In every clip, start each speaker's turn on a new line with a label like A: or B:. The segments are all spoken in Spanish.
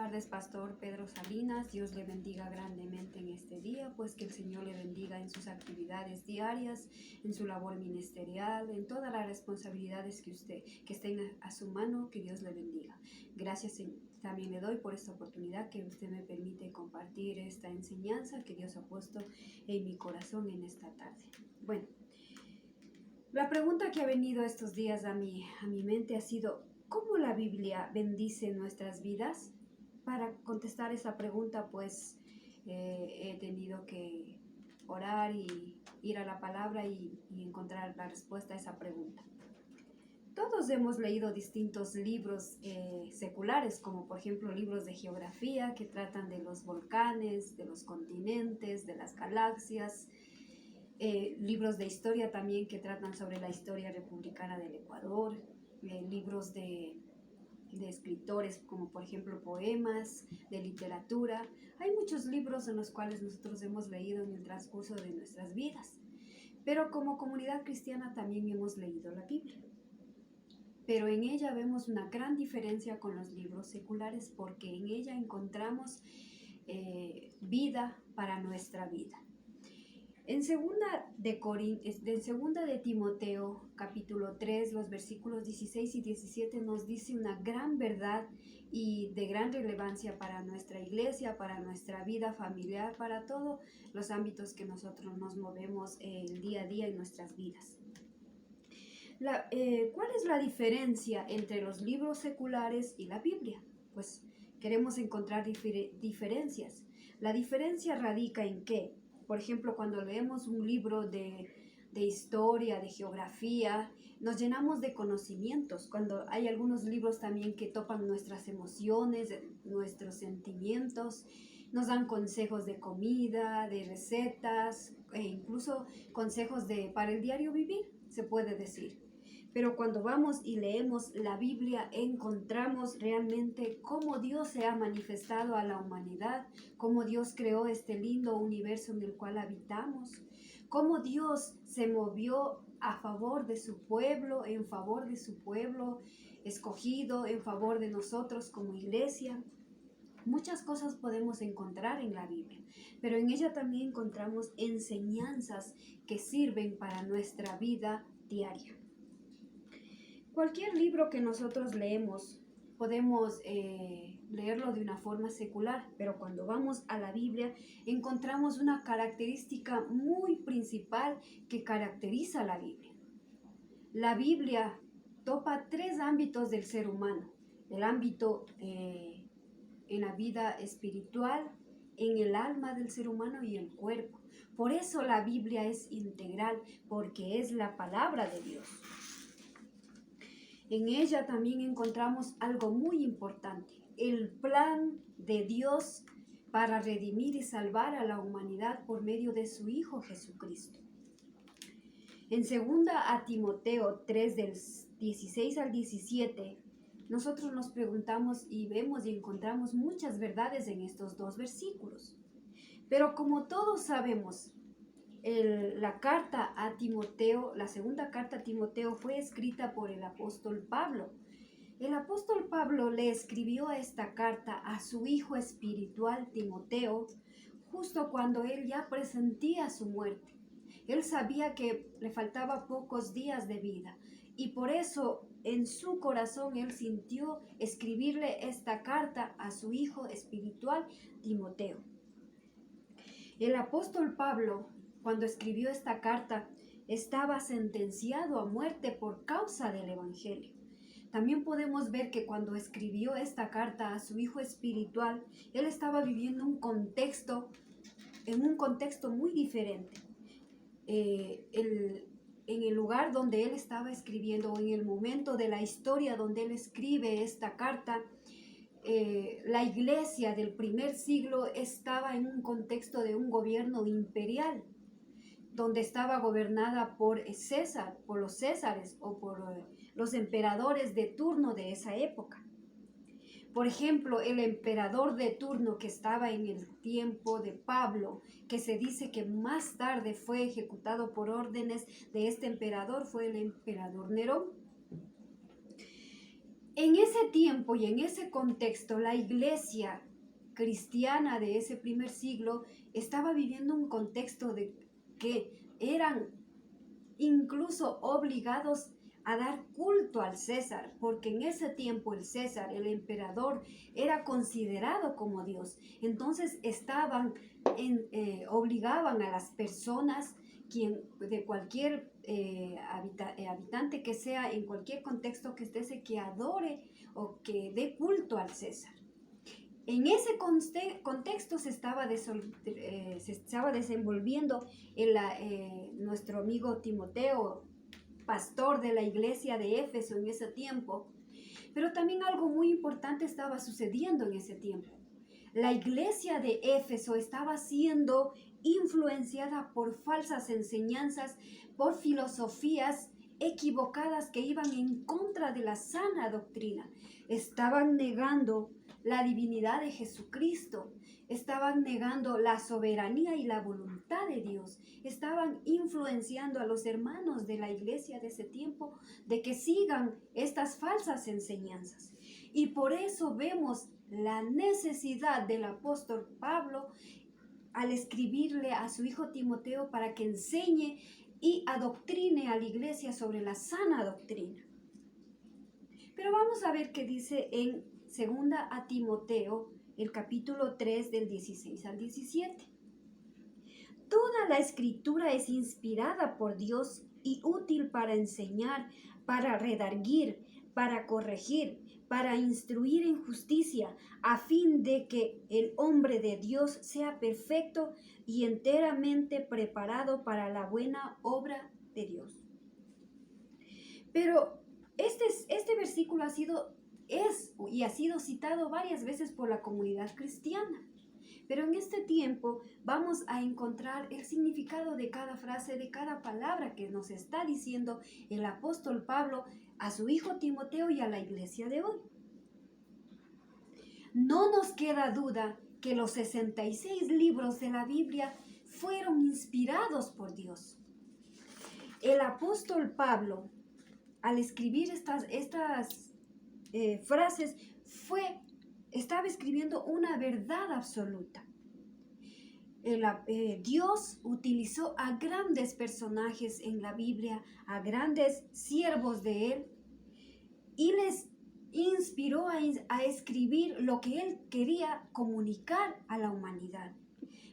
A: tardes, Pastor Pedro Salinas. Dios le bendiga grandemente en este día, pues que el Señor le bendiga en sus actividades diarias, en su labor ministerial, en todas las responsabilidades que estén a su mano, que Dios le bendiga. Gracias también le doy por esta oportunidad que usted me permite compartir esta enseñanza que Dios ha puesto en mi corazón en esta tarde. Bueno, la pregunta que ha venido estos días a mi mente ha sido: ¿cómo la Biblia bendice nuestras vidas? Para contestar esa pregunta, pues he tenido que orar y ir a la palabra y encontrar la respuesta a esa pregunta. Todos hemos leído distintos libros seculares, como por ejemplo libros de geografía que tratan de los volcanes, de los continentes, de las galaxias. Libros de historia también que tratan sobre la historia republicana del Ecuador, libros de escritores como por ejemplo poemas, de literatura. Hay muchos libros en los cuales nosotros hemos leído en el transcurso de nuestras vidas, pero como comunidad cristiana también hemos leído la Biblia. Pero en ella vemos una gran diferencia con los libros seculares, porque en ella encontramos vida para nuestra vida. En segunda de Timoteo, capítulo 3, los versículos 16 y 17 nos dice una gran verdad y de gran relevancia para nuestra iglesia, para nuestra vida familiar, para todos los ámbitos que nosotros nos movemos el día a día en nuestras vidas. ¿Cuál es la diferencia entre los libros seculares y la Biblia? Pues queremos encontrar diferencias. La diferencia radica en que, por ejemplo, cuando leemos un libro de historia, de geografía, nos llenamos de conocimientos. Cuando hay algunos libros también que topan nuestras emociones, nuestros sentimientos, nos dan consejos de comida, de recetas, e incluso consejos para el diario vivir, se puede decir. Pero cuando vamos y leemos la Biblia, encontramos realmente cómo Dios se ha manifestado a la humanidad, cómo Dios creó este lindo universo en el cual habitamos, cómo Dios se movió a favor de su pueblo, en favor de su pueblo escogido, en favor de nosotros como iglesia. Muchas cosas podemos encontrar en la Biblia, pero en ella también encontramos enseñanzas que sirven para nuestra vida diaria. Cualquier libro que nosotros leemos, podemos leerlo de una forma secular, pero cuando vamos a la Biblia encontramos una característica muy principal que caracteriza a la Biblia. La Biblia topa 3 ámbitos del ser humano: el ámbito en la vida espiritual, en el alma del ser humano y el cuerpo. Por eso la Biblia es integral, porque es la palabra de Dios. En ella también encontramos algo muy importante: el plan de Dios para redimir y salvar a la humanidad por medio de su Hijo Jesucristo. En 2 Timoteo 3, del 16 al 17, nosotros nos preguntamos y vemos y encontramos muchas verdades en estos 2 versículos. Pero como todos sabemos, la carta a Timoteo, la segunda carta a Timoteo, fue escrita por el apóstol Pablo. El apóstol Pablo le escribió esta carta a su hijo espiritual Timoteo justo cuando él ya presentía su muerte. Él sabía que le faltaba pocos días de vida y por eso en su corazón él sintió escribirle esta carta a su hijo espiritual Timoteo. El apóstol Pablo, cuando escribió esta carta, estaba sentenciado a muerte por causa del Evangelio. También podemos ver que cuando escribió esta carta a su hijo espiritual, él estaba viviendo en un contexto muy diferente. En el lugar donde él estaba escribiendo, o en el momento de la historia donde él escribe esta carta, la iglesia del primer siglo estaba en un contexto de un gobierno imperial, donde estaba gobernada por César, por los Césares o por los emperadores de turno de esa época. Por ejemplo, el emperador de turno que estaba en el tiempo de Pablo, que se dice que más tarde fue ejecutado por órdenes de este emperador, fue el emperador Nerón. En ese tiempo y en ese contexto, la iglesia cristiana de ese primer siglo estaba viviendo un contexto de que eran incluso obligados a dar culto al César, porque en ese tiempo el César, el emperador, era considerado como Dios. Entonces obligaban a las personas, de cualquier habitante que sea, en cualquier contexto que esté, que adore o que dé culto al César. En ese contexto se estaba desenvolviendo nuestro amigo Timoteo, pastor de la iglesia de Éfeso en ese tiempo. Pero también algo muy importante estaba sucediendo en ese tiempo. La iglesia de Éfeso estaba siendo influenciada por falsas enseñanzas, por filosofías equivocadas que iban en contra de la sana doctrina. Estaban negando la divinidad de Jesucristo, estaban negando la soberanía y la voluntad de Dios, estaban influenciando a los hermanos de la iglesia de ese tiempo de que sigan estas falsas enseñanzas. Y por eso vemos la necesidad del apóstol Pablo al escribirle a su hijo Timoteo para que enseñe y adoctrine a la iglesia sobre la sana doctrina. Pero vamos a ver qué dice en 2 a Timoteo, el capítulo 3 del 16 al 17. Toda la escritura es inspirada por Dios y útil para enseñar, para redarguir, para corregir, para instruir en justicia, a fin de que el hombre de Dios sea perfecto y enteramente preparado para la buena obra de Dios. Pero este versículo ha sido citado varias veces por la comunidad cristiana. Pero en este tiempo vamos a encontrar el significado de cada frase, de cada palabra que nos está diciendo el apóstol Pablo a su hijo Timoteo y a la iglesia de hoy. No nos queda duda que los 66 libros de la Biblia fueron inspirados por Dios. El apóstol Pablo, al escribir estas frases, estaba escribiendo una verdad absoluta. Dios utilizó a grandes personajes en la Biblia, a grandes siervos de Él, y les inspiró a escribir lo que Él quería comunicar a la humanidad.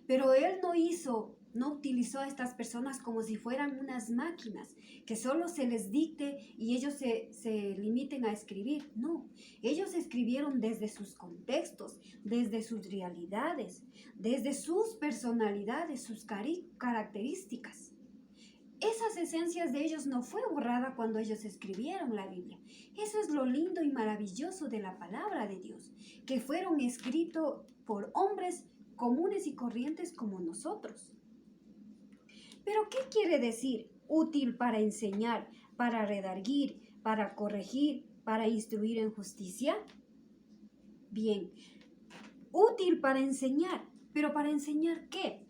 A: Pero Él no utilizó a estas personas como si fueran unas máquinas, que solo se les dicte y ellos se limiten a escribir. No, ellos escribieron desde sus contextos, desde sus realidades, desde sus personalidades, sus características. Esas esencias de ellos no fue borrada cuando ellos escribieron la Biblia. Eso es lo lindo y maravilloso de la palabra de Dios, que fueron escritos por hombres comunes y corrientes como nosotros. Pero ¿qué quiere decir útil para enseñar, para redarguir, para corregir, para instruir en justicia? Bien, útil para enseñar, pero ¿para enseñar qué?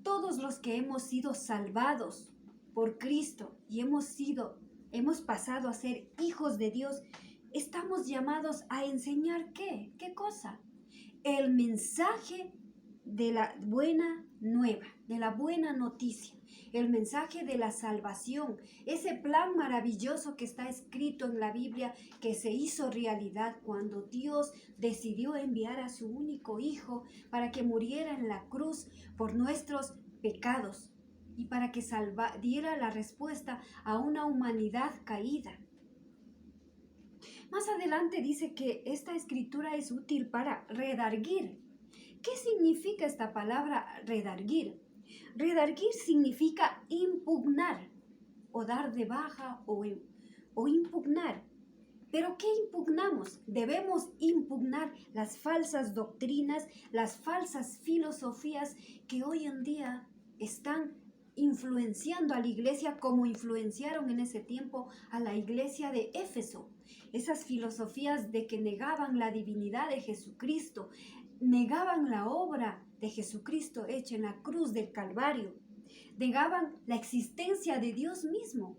A: Todos los que hemos sido salvados por Cristo y hemos pasado a ser hijos de Dios, estamos llamados a enseñar ¿qué? ¿Qué cosa? El mensaje de la buena nueva, de la buena noticia, el mensaje de la salvación, ese plan maravilloso que está escrito en la Biblia, que se hizo realidad cuando Dios decidió enviar a su único Hijo para que muriera en la cruz por nuestros pecados y para que diera la respuesta a una humanidad caída. Más adelante dice que esta escritura es útil para redarguir. ¿Qué significa esta palabra redarguir? Redarguir significa impugnar o dar de baja o impugnar. ¿Pero qué impugnamos? Debemos impugnar las falsas doctrinas, las falsas filosofías que hoy en día están influenciando a la iglesia como influenciaron en ese tiempo a la iglesia de Éfeso. Esas filosofías de que negaban la divinidad de Jesucristo, negaban la obra de Jesucristo hecha en la cruz del Calvario, negaban la existencia de Dios mismo.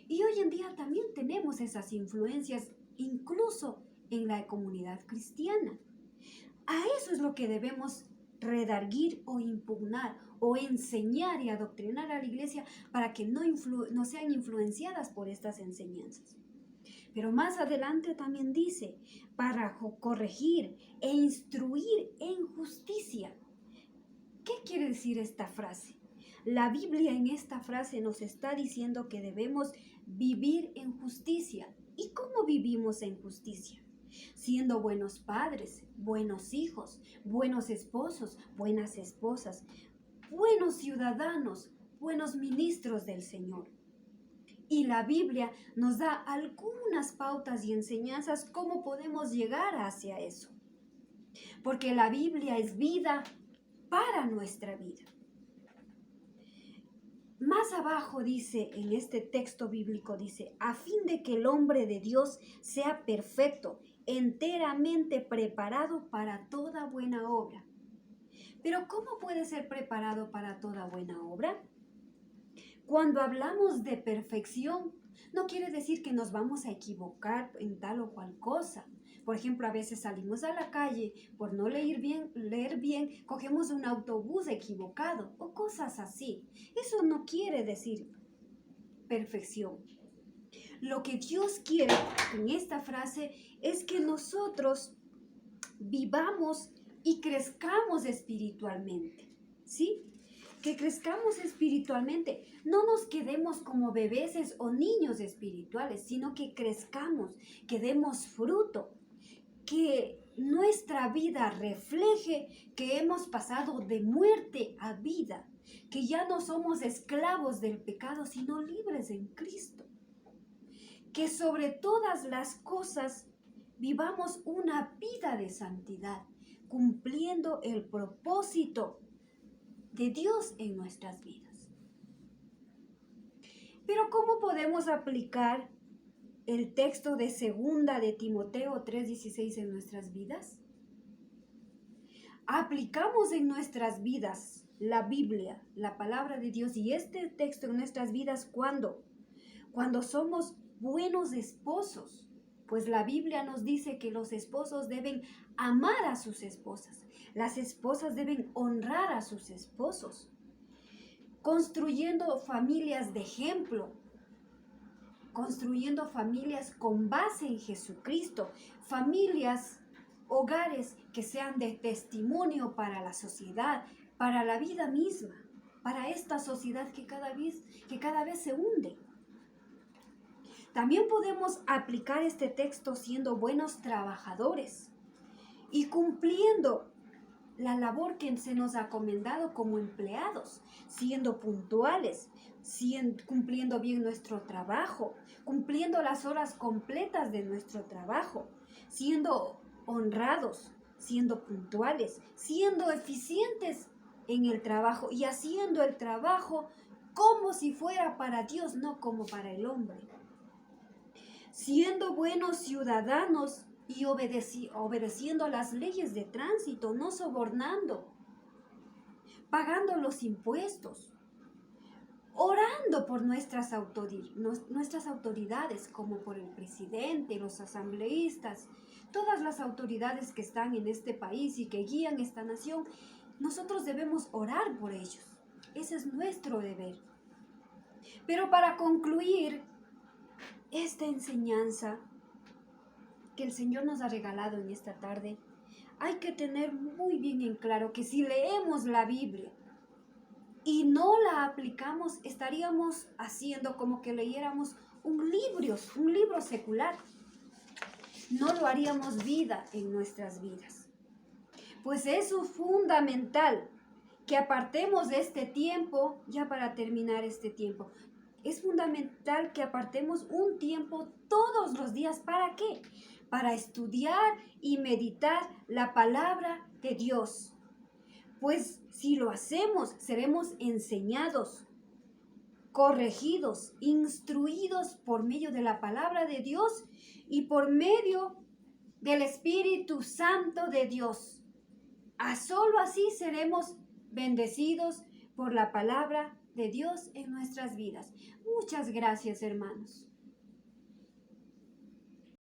A: Y hoy en día también tenemos esas influencias incluso en la comunidad cristiana. A eso es lo que debemos redarguir o impugnar o enseñar y adoctrinar a la iglesia para que no sean influenciadas por estas enseñanzas. Pero más adelante también dice, para corregir e instruir en justicia. ¿Qué quiere decir esta frase? La Biblia en esta frase nos está diciendo que debemos vivir en justicia. ¿Y cómo vivimos en justicia? Siendo buenos padres, buenos hijos, buenos esposos, buenas esposas, buenos ciudadanos, buenos ministros del Señor. Y la Biblia nos da algunas pautas y enseñanzas cómo podemos llegar hacia eso. Porque la Biblia es vida para nuestra vida. Más abajo dice, en este texto bíblico dice, a fin de que el hombre de Dios sea perfecto, enteramente preparado para toda buena obra. Pero ¿cómo puede ser preparado para toda buena obra? Cuando hablamos de perfección, no quiere decir que nos vamos a equivocar en tal o cual cosa. Por ejemplo, a veces salimos a la calle por no leer bien, cogemos un autobús equivocado o cosas así. Eso no quiere decir perfección. Lo que Dios quiere en esta frase es que nosotros vivamos y crezcamos espiritualmente, ¿sí? Que crezcamos espiritualmente, no nos quedemos como bebés o niños espirituales, sino que crezcamos, que demos fruto, que nuestra vida refleje que hemos pasado de muerte a vida, que ya no somos esclavos del pecado, sino libres en Cristo. Que sobre todas las cosas vivamos una vida de santidad, cumpliendo el propósito de Dios en nuestras vidas. Pero ¿cómo podemos aplicar el texto de 2 de Timoteo 3:16 en nuestras vidas? Aplicamos en nuestras vidas la Biblia, la palabra de Dios y este texto en nuestras vidas cuando somos buenos esposos, pues la Biblia nos dice que los esposos deben amar a sus esposas, las esposas deben honrar a sus esposos, construyendo familias de ejemplo, construyendo familias con base en Jesucristo, familias, hogares que sean de testimonio para la sociedad, para la vida misma, para esta sociedad que cada vez se hunde. También podemos aplicar este texto siendo buenos trabajadores y cumpliendo la labor que se nos ha encomendado como empleados, siendo puntuales, cumpliendo bien nuestro trabajo, cumpliendo las horas completas de nuestro trabajo, siendo honrados, siendo puntuales, siendo eficientes en el trabajo y haciendo el trabajo como si fuera para Dios, no como para el hombre. Siendo buenos ciudadanos y obedeciendo las leyes de tránsito, no sobornando, pagando los impuestos, orando por nuestras autoridades, como por el presidente, los asambleístas, todas las autoridades que están en este país y que guían esta nación. Nosotros debemos orar por ellos. Ese es nuestro deber. Pero para concluir esta enseñanza que el Señor nos ha regalado en esta tarde, hay que tener muy bien en claro que si leemos la Biblia y no la aplicamos, estaríamos haciendo como que leyéramos un libro secular. No lo haríamos vida en nuestras vidas. Pues es fundamental que apartemos de este tiempo, ya para terminar este tiempo, es fundamental que apartemos un tiempo todos los días. ¿Para qué? Para estudiar y meditar la palabra de Dios. Pues si lo hacemos, seremos enseñados, corregidos, instruidos por medio de la palabra de Dios y por medio del Espíritu Santo de Dios. Solo así seremos bendecidos por la palabra de Dios en nuestras vidas. Muchas gracias, hermanos.